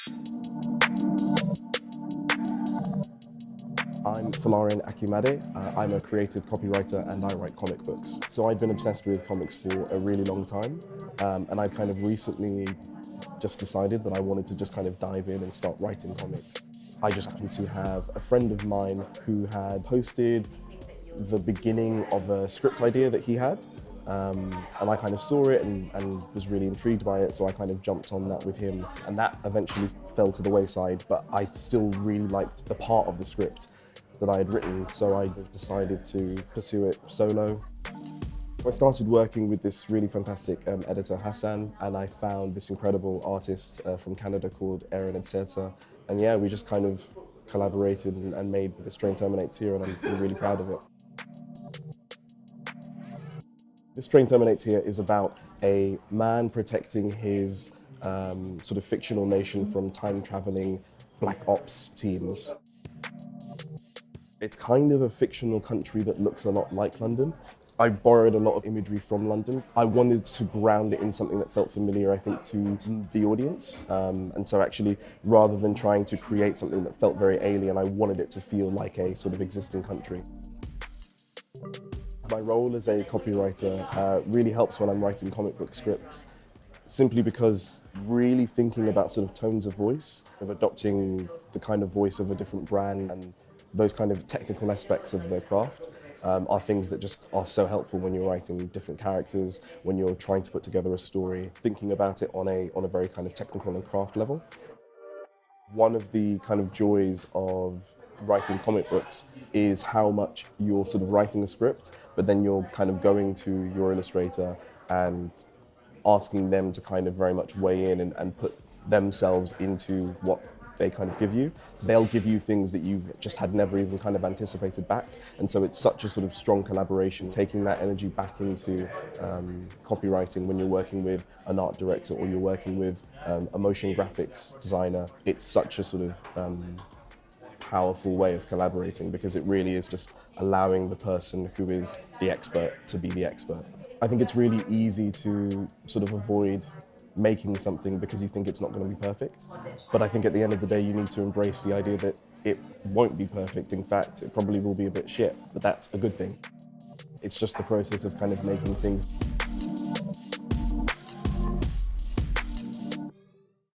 I'm Folarin Akinmade. I'm a creative copywriter and I write comic books. So I've been obsessed with comics for a really long time, and I kind of recently just decided that I wanted to just kind of dive in and start writing comics. I just happened to have a friend of mine who had posted the beginning of a script idea that he had, and I kind of saw it and was really intrigued by it, so I kind of jumped on that with him, and that eventually fell to the wayside, but I still really liked the part of the script that I had written, so I decided to pursue it solo. I started working with this really fantastic editor, Hassan, and I found this incredible artist from Canada called Terminates, and yeah, we just kind of collaborated and made this train Terminates here, and I'm really proud of it. This train Terminates here is about a man protecting his sort of fictional nation from time-traveling black ops teams. It's kind of a fictional country that looks a lot like London. I borrowed a lot of imagery from London. I wanted to ground it in something that felt familiar, I think, to the audience. And so actually, rather than trying to create something that felt very alien, I wanted it to feel like a sort of existing country. My role as a copywriter really helps when I'm writing comic book scripts, simply because really thinking about sort of tones of voice, of adopting the kind of voice of a different brand and those kind of technical aspects of their craft are things that just are so helpful when you're writing different characters, when you're trying to put together a story, thinking about it on a very kind of technical and craft level. One of the kind of joys of writing comic books is how much you're sort of writing a script, but then you're kind of going to your illustrator and asking them to kind of very much weigh in and put themselves into what they kind of give you. So they'll give you things that you just had never even kind of anticipated back. And so it's such a sort of strong collaboration, taking that energy back into copywriting when you're working with an art director or you're working with a motion graphics designer. It's such a sort of powerful way of collaborating because it really is just allowing the person who is the expert to be the expert. I think it's really easy to sort of avoid making something because you think it's not going to be perfect. But I think at the end of the day, you need to embrace the idea that it won't be perfect. In fact, it probably will be a bit shit, but that's a good thing. It's just the process of kind of making things